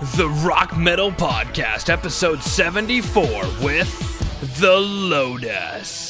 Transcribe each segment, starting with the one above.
The Rock Metal Podcast, episode 74 with the Lotus.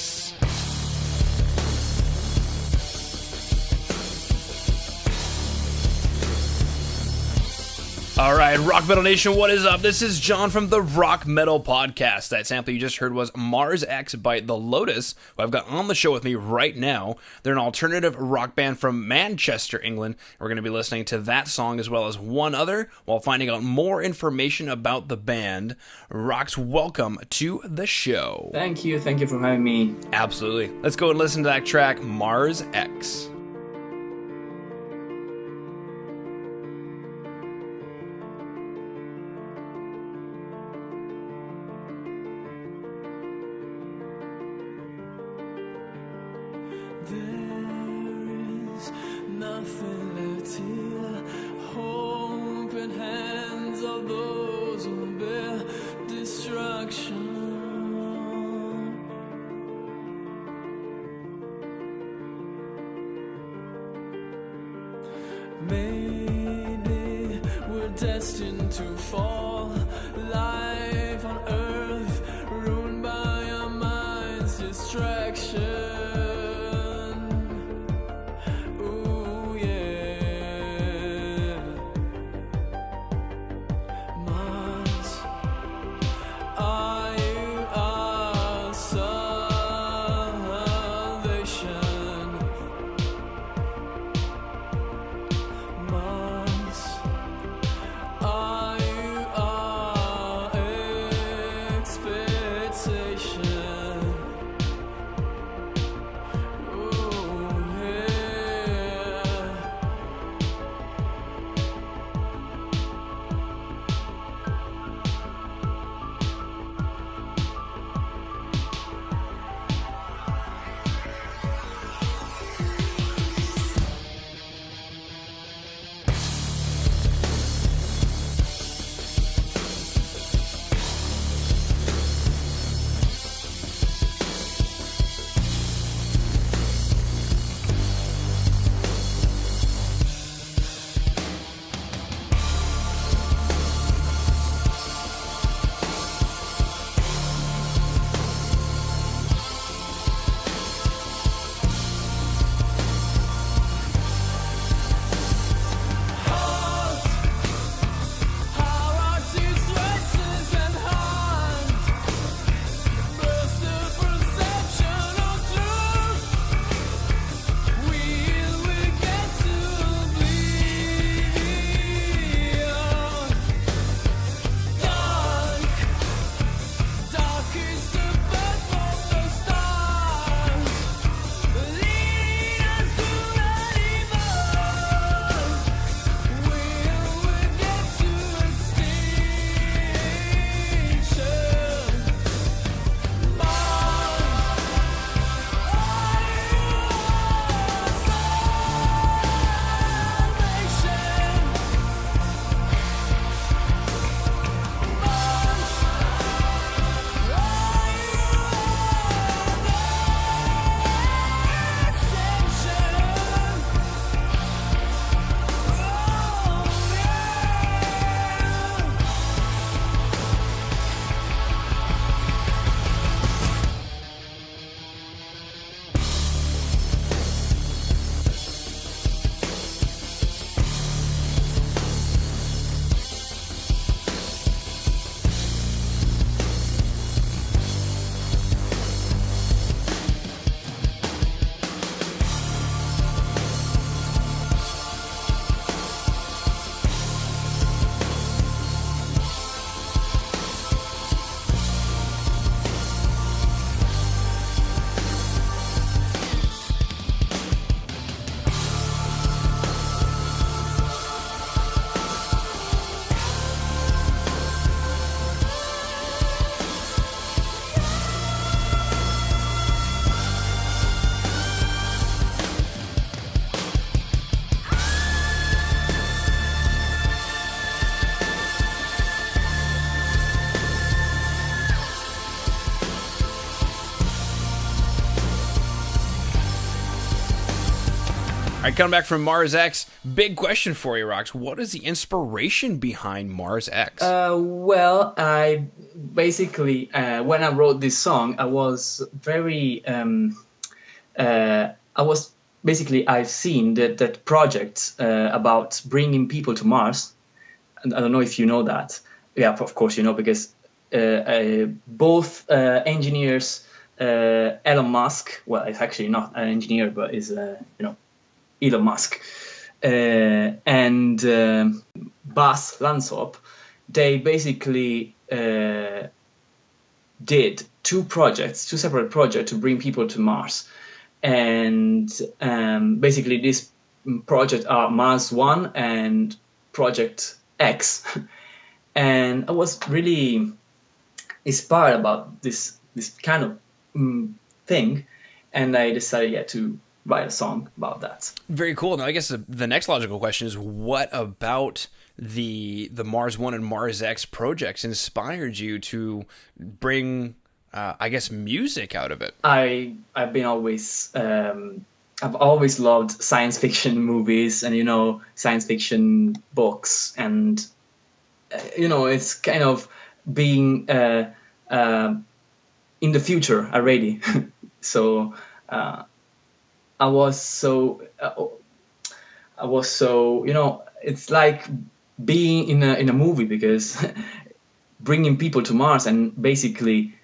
All right, Rock Metal Nation, what is up? This is John from the Rock Metal Podcast. That sample you just heard was Mars-X by the Lotus, who I've got on the show with me right now. They're an alternative rock band from Manchester, England. We're going to be listening to that song as well as one other while finding out more information about the band. Rox, welcome to the show. Thank you for having me. Absolutely. Let's go and listen to that track, Mars-X. Nothing left here. Hope in hands of those who bear destruction. Maybe we're destined to fall. Life on earth ruined by our mind's distraction. Are you right, coming back from Mars X, big question for you, Rox. What is the inspiration behind Mars X? Well, I basically, when I wrote this song, I was very, I've seen that project about bringing people to Mars. And I don't know if you know that. Yeah, of course you know, because both engineers, Elon Musk, well, it's actually not an engineer, but is, Elon Musk, and Bas Lansop, they basically did two separate projects to bring people to Mars. And basically this project are Mars-1 and Project X. And I was really inspired about this kind of thing, and I decided to write a song about that. Very cool. Now, I guess the next logical question is, what about the Mars-1 and Mars-X projects inspired you to bring, music out of it? I've always loved science fiction movies and science fiction books, and it's kind of being in the future already. So I was so it's like being in a movie, because bringing people to Mars and basically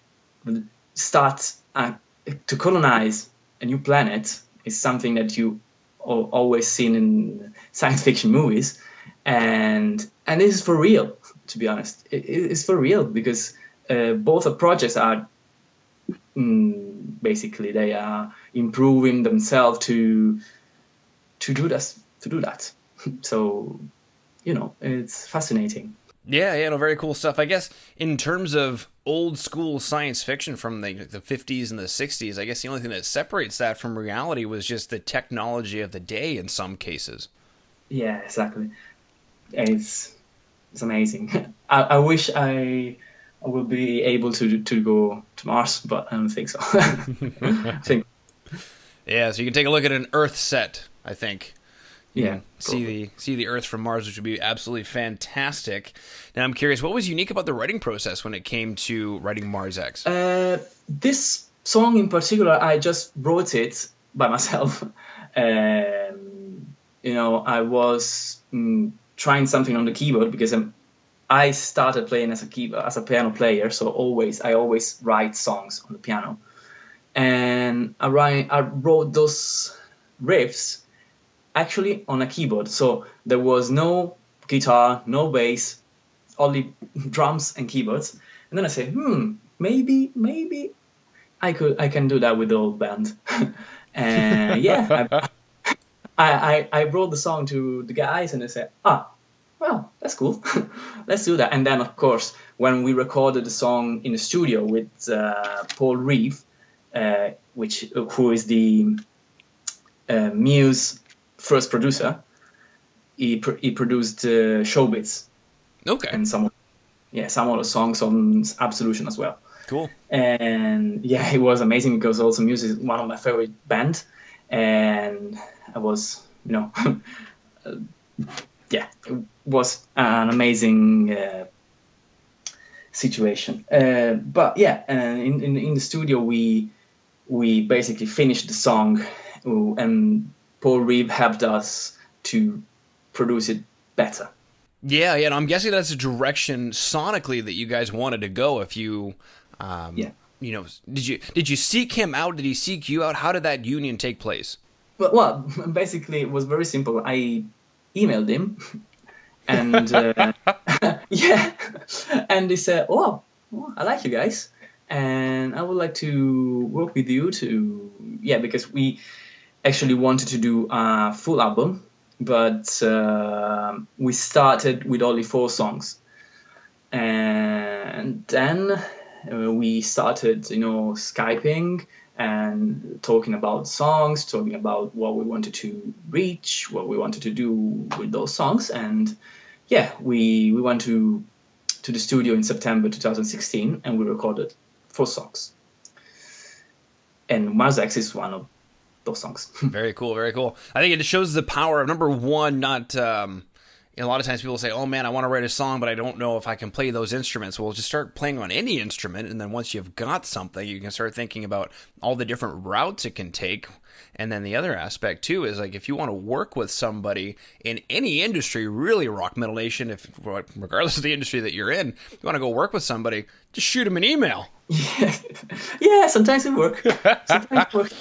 start to colonize a new planet is something that you always seen in science fiction movies, and this is for real. To be honest, it's for real, because both the projects are basically they are improving themselves to do that. So it's fascinating. Yeah, no, very cool stuff. I guess in terms of old school science fiction from the 50s and the 60s, I guess the only thing that separates that from reality was just the technology of the day in some cases. Yeah, exactly. It's amazing. I wish I will be able to go to Mars, but I don't think so. Yeah, so you can take a look at an Earth set, I think. Yeah, see the Earth from Mars, which would be absolutely fantastic. Now, I'm curious, what was unique about the writing process when it came to writing Mars X? This song in particular, I just wrote it by myself. I was trying something on the keyboard, because I started playing as a piano player, so I always write songs on the piano, and I wrote those riffs actually on a keyboard. So there was no guitar, no bass, only drums and keyboards. And then I said, maybe I can do that with the old band. And I wrote the song to the guys, and they said, well, that's cool. Let's do that. And then, of course, when we recorded the song in the studio with Paul Reeve, who is the Muse first producer, he produced Showbiz. Okay. And some other songs on Absolution as well. Cool. And yeah, it was amazing, because also Muse is one of my favorite bands, and I was, it was an amazing situation. But yeah, in the studio we basically finished the song, and Paul Reeve helped us to produce it better. Yeah, and I'm guessing that's a direction sonically that you guys wanted to go. If you, did you seek him out? Did he seek you out? How did that union take place? Well, basically it was very simple. I emailed him, and and he said, "Oh, I like you guys, and I would like to work with you because we actually wanted to do a full album, but we started with only 4 songs, and then we started, Skyping and talking about songs, talking about what we wanted to reach, what we wanted to do with those songs, and we went to the studio in September 2016, and we recorded 4 songs. And Mars-X is one of those songs. Very cool, very cool. I think it shows the power of, number one, not... a lot of times people say, oh man, I want to write a song, but I don't know if I can play those instruments. Well, just start playing on any instrument, and then once you've got something, you can start thinking about all the different routes it can take. And then the other aspect, too, is like if you want to work with somebody in any industry, really, Rock Metal Nation, regardless of the industry that you're in, you want to go work with somebody, just shoot them an email. Yeah, sometimes it works. Sometimes it works.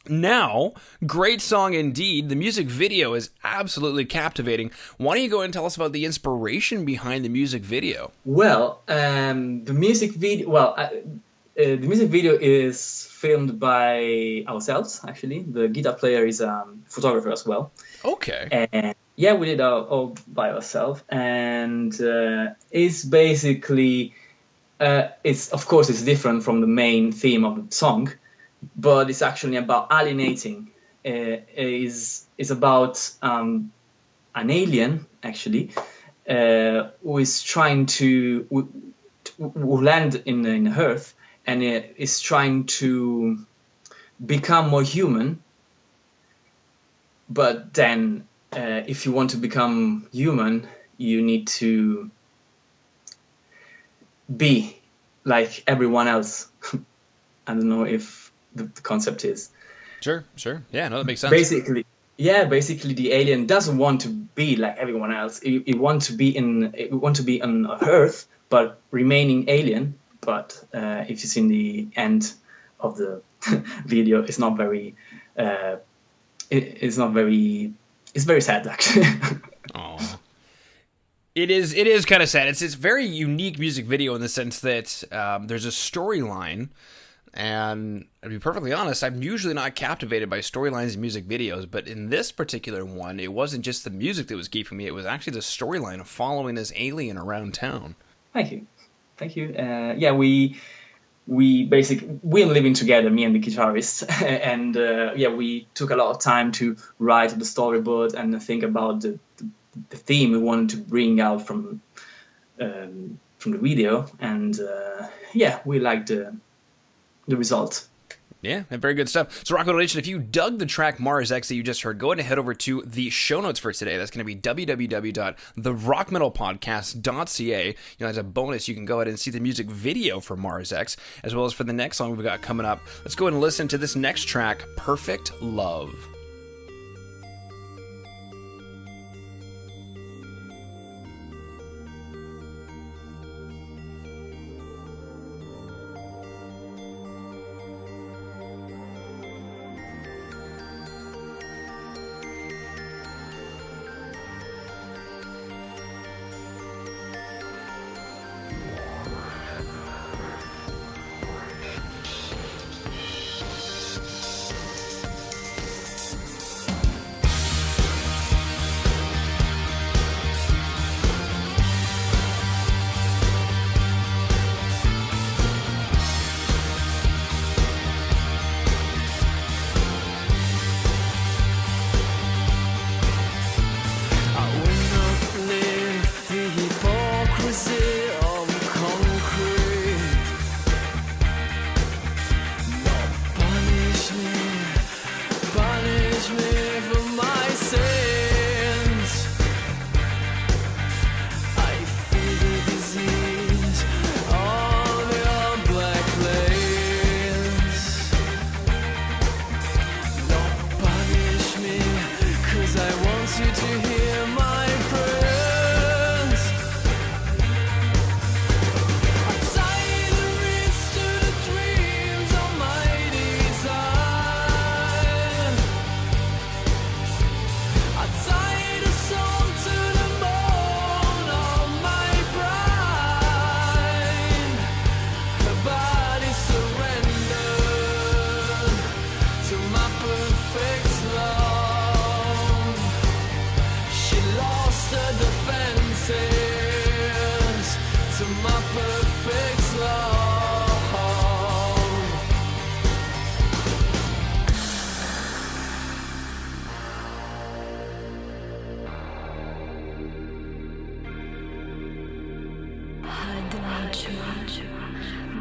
Now, great song indeed. The music video is absolutely captivating. Why don't you go and tell us about the inspiration behind the music video? Well, the music video. The music video is filmed by ourselves. Actually, the guitar player is a photographer as well. Okay. And yeah, we did it all by ourselves, and it's basically, it's different from the main theme of the song. But it's actually about alienating. Is about an alien actually who is trying to who land in Earth and is trying to become more human. But then, if you want to become human, you need to be like everyone else. I don't know if the concept is. Sure. Yeah, no, that makes sense. Basically, the alien doesn't want to be like everyone else. It want to be on Earth, but remaining alien. But if you've seen the end of the video, it's not very. It's very sad actually. Aww. It is kind of sad. It's very unique music video in the sense that there's a storyline. And to be perfectly honest, I'm usually not captivated by storylines in music videos, but in this particular one, it wasn't just the music that was keeping me, it was actually the storyline of following this alien around town. Thank you. Yeah, we're living together, me and the guitarist, and we took a lot of time to write the storyboard and think about the theme we wanted to bring out from the video, and we liked the result. Yeah, very good stuff. So, Rock Metal Nation, if you dug the track Mars-X that you just heard, go ahead and head over to the show notes for today. That's going to be www.therockmetalpodcast.ca. As a bonus, you can go ahead and see the music video for Mars-X, as well as for the next song we've got coming up. Let's go ahead and listen to this next track, Perfect Love.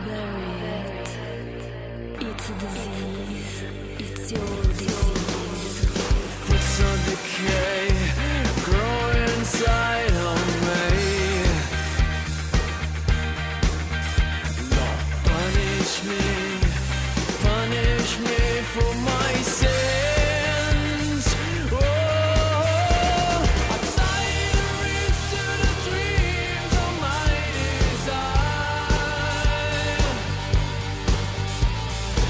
Bury it. It's a disease. It's Fruits of decay grow inside of me. Lord, punish me for my sins. Oh, I tie the reefs to the dreams of my desire.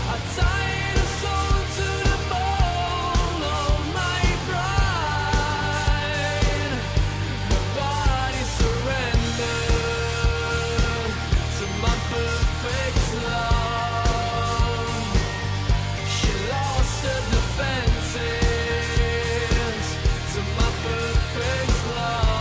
I tie the soul to the bone of my pride. My body surrendered to my perfect love. She lost her defenses to my perfect love.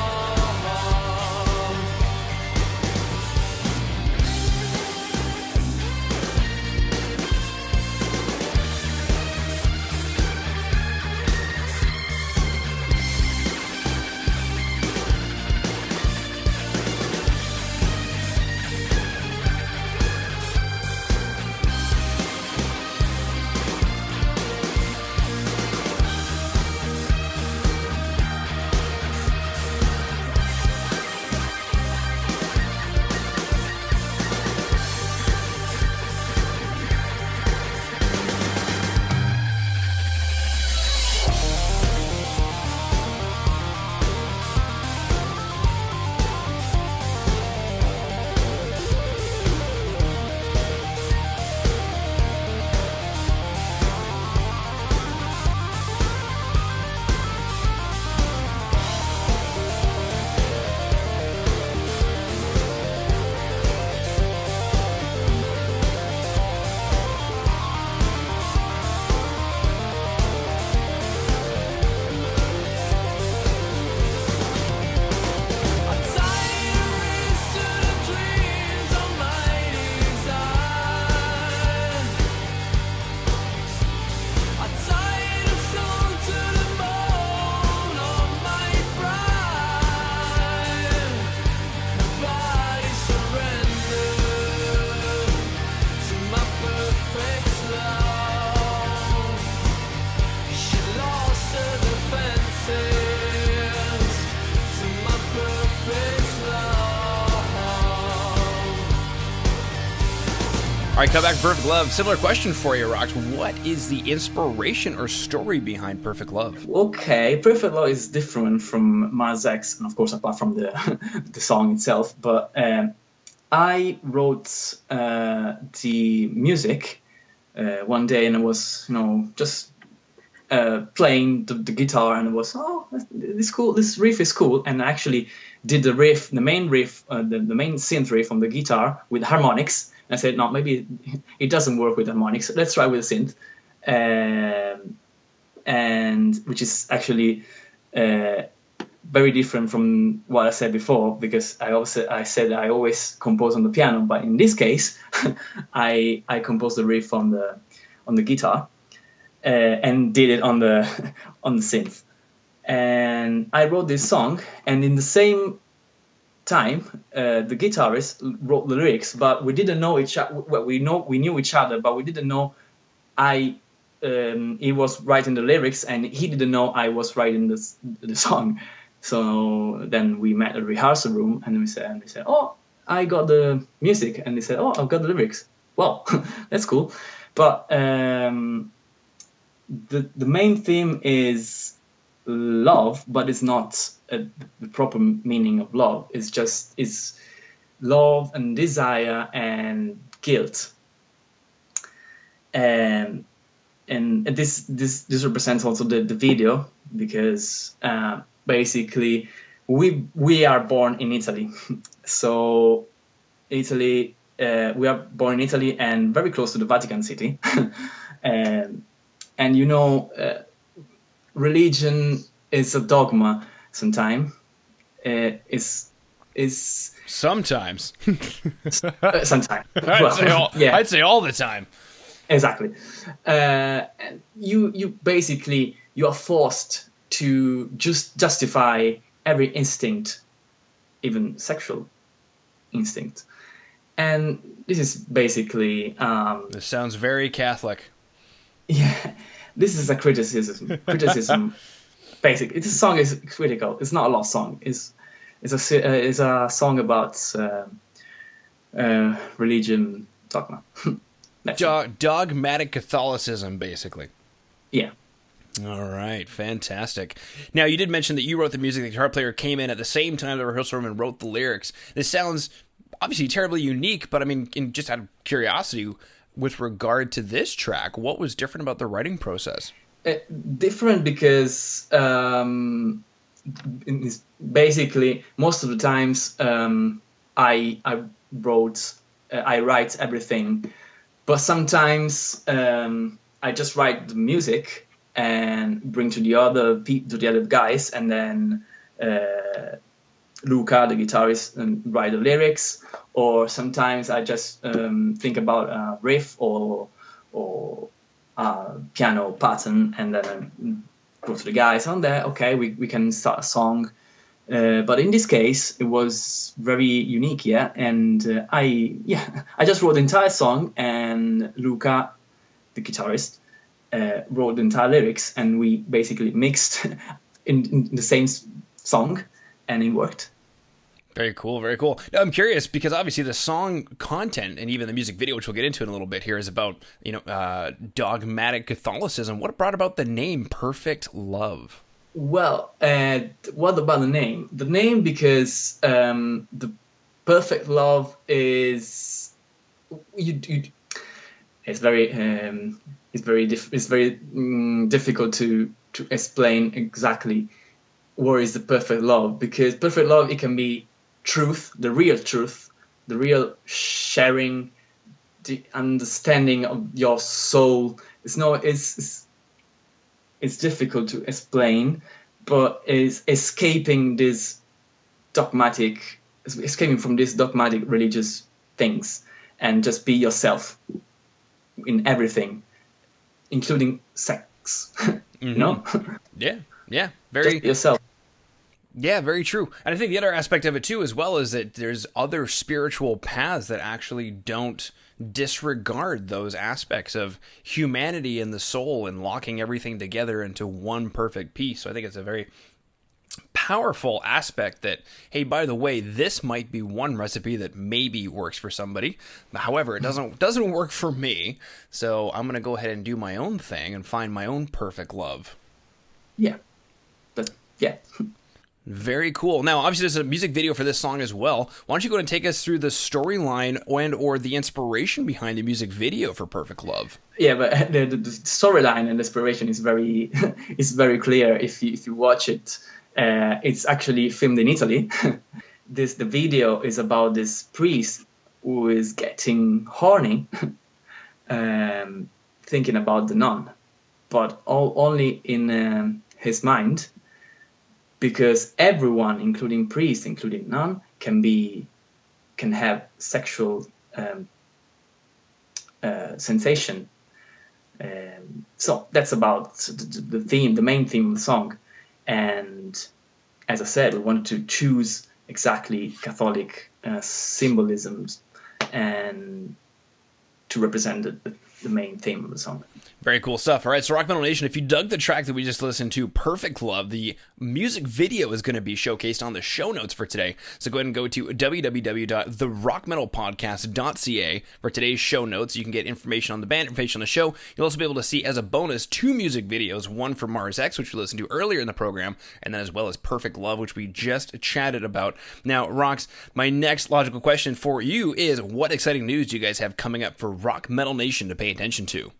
All right, come back to Perfect Love. Similar question for you, Rox. What is the inspiration or story behind Perfect Love? Okay, Perfect Love is different from Mars-X, and of course, apart from the the song itself. But I wrote the music one day, and I was, just playing the guitar, and it was, this cool. This riff is cool, and I actually did the riff, the main riff, the main synth riff on the guitar with harmonics. I said, no, maybe it doesn't work with harmonics. Let's try with a synth, and which is actually very different from what I said before, because I said I always compose on the piano, but in this case, I composed the riff on the guitar and did it on the synth, and I wrote this song, and in the same time, the guitarist wrote the lyrics, but we didn't know each other. Well, we knew each other, but we didn't know he was writing the lyrics, and he didn't know I was writing the song. So then we met at a rehearsal room, and we said, "Oh, I got the music," and they said, "Oh, I've got the lyrics." Well, that's cool, but the main theme is love, but it's not the proper meaning of love. It's love and desire and guilt, and this represents also the video, because basically we are born in Italy. So Italy, we are born in Italy and very close to the Vatican City, and religion is a dogma sometimes. Is Sometimes. sometimes. I'd say all the time. Exactly. You basically, you are forced to just justify every instinct, even sexual instinct. And this is basically... this sounds very Catholic. Yeah, this is a criticism. Criticism. Basic. It's a song is critical. It's not a love song. It's a song about religion dogma. Dogmatic Catholicism, basically. Yeah. All right, fantastic. Now, you did mention that you wrote the music. The guitar player came in at the same time the rehearsal room and wrote the lyrics. This sounds obviously terribly unique, but I mean, just out of curiosity, with regard to this track, what was different about the writing process? Different because basically most of the times I write everything, but sometimes I just write the music and bring to the other guys, and then Luca, the guitarist, write the lyrics. Or sometimes I just think about a riff or a piano pattern, and then go to the guys on there. Okay, we can start a song. But in this case, it was very unique, yeah. And I just wrote the entire song, and Luca, the guitarist, wrote the entire lyrics, and we basically mixed in the same song, and it worked. Very cool, very cool. Now, I'm curious because obviously the song content and even the music video, which we'll get into in a little bit here, is about dogmatic Catholicism. What brought about the name Perfect Love? Well, what about the name? The name because the perfect love is it's very difficult to explain exactly what is the perfect love, because perfect love, it can be truth, the real sharing, the understanding of your soul. It's difficult to explain, but is escaping from these dogmatic religious things, and just be yourself in everything, including sex. You know? Yeah, very just be yourself. Yeah, very true. And I think the other aspect of it too, as well, is that there's other spiritual paths that actually don't disregard those aspects of humanity and the soul and locking everything together into one perfect piece. So I think it's a very powerful aspect that, hey, by the way, this might be one recipe that maybe works for somebody. However, it doesn't work for me. So I'm going to go ahead and do my own thing and find my own perfect love. Yeah. But yeah. Very cool. Now, obviously, there's a music video for this song as well. Why don't you go and take us through the storyline or the inspiration behind the music video for Perfect Love? Yeah, but the storyline and inspiration is very very clear if you watch it. It's actually filmed in Italy. The video is about this priest who is getting horny, thinking about the nun, but only in his mind. Because everyone, including priest, including nun, can have sexual sensation. So that's about the main theme of the song. And as I said, we wanted to choose exactly Catholic symbolisms and to represent the main theme of the song. Very cool stuff. All right, so Rock Metal Nation, if you dug the track that we just listened to, Perfect Love, the music video is going to be showcased on the show notes for today. So go ahead and go to www.therockmetalpodcast.ca for today's show notes. You can get information on the band, information on the show. You'll also be able to see, as a bonus, 2 music videos, one for Mars-X, which we listened to earlier in the program, and then as well as Perfect Love, which we just chatted about. Now, Rox, my next logical question for you is, what exciting news do you guys have coming up for Rock Metal Nation to pay attention to?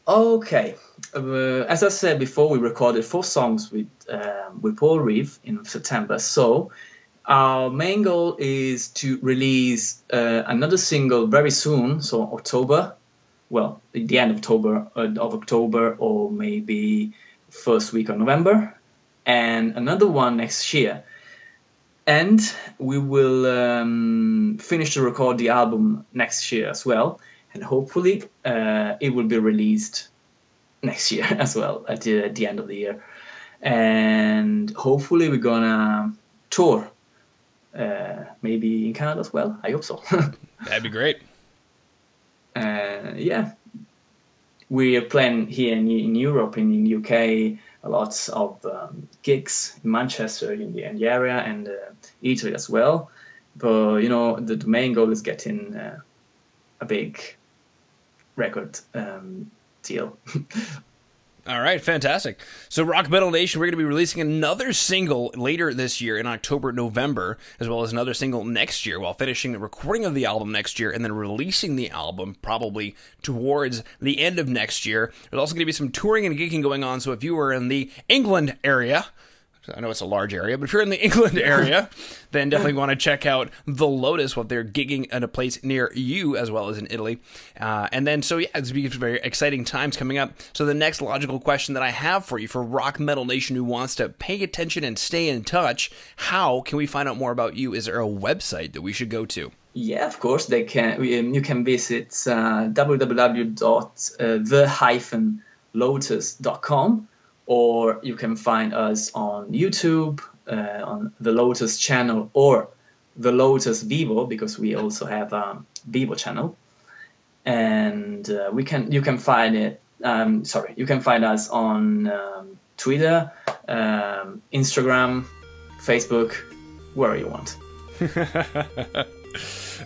Okay, as I said before, we recorded 4 songs with Paul Reeve in September. So our main goal is to release another single very soon. So October, well, the end of October, or maybe first week of November, and another one next year. And we will finish to record the album next year as well. And hopefully it will be released next year as well, at the end of the year. And hopefully we're gonna tour, maybe in Canada as well. I hope so. That'd be great. Yeah. we are playing here in Europe, in UK, a lot of gigs in Manchester, in the area, and Italy as well. But the main goal is getting a big record deal. All right, fantastic. So Rock Metal Nation, we're going to be releasing another single later this year in October, November, as well as another single next year, while finishing the recording of the album next year and then releasing the album probably towards the end of next year. There's also going to be some touring and gigging going on, so if you are in the England area, I know it's a large area, but if you're in the England area, then definitely want to check out The Lotus, what they're gigging at a place near you, as well as in Italy. And then, so yeah, it's going to be very exciting times coming up. So the next logical question that I have for you, for Rock Metal Nation who wants to pay attention and stay in touch, how can we find out more about you? Is there a website that we should go to? Yeah, of course, they can. You can visit www.the-lotus.com. Or you can find us on YouTube, on the Lotus channel, or the Lotus Vivo, because we also have a Vivo channel. And you can find it. You can find us on Twitter, Instagram, Facebook, wherever you want.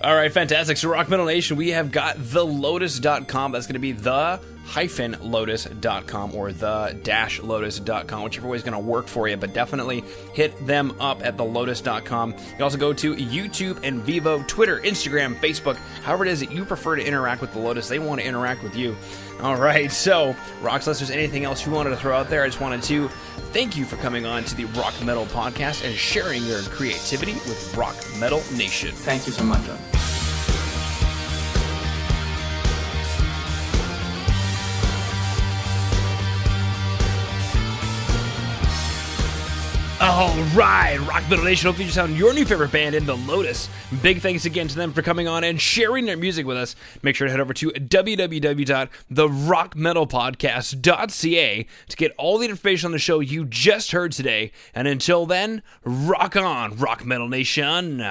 All right, fantastic. So Rock Metal Nation, we have got thelotus.com. That's going to be the-lotus.com or the-lotus.com, whichever way is going to work for you, but definitely hit them up at thelotus.com. You can also go to YouTube and Vivo, Twitter, Instagram, Facebook, however it is that you prefer to interact with the Lotus. They want to interact with you. All right, so Rox, unless there's anything else you wanted to throw out there, I just wanted to thank you for coming on to the Rock Metal Podcast and sharing your creativity with Rock Metal Nation. Thank you so much, John. All right, Rock Metal Nation, hopefully you found your new favorite band in The Lotus. Big thanks again to them for coming on and sharing their music with us. Make sure to head over to www.therockmetalpodcast.ca to get all the information on the show you just heard today. And until then, rock on, Rock Metal Nation.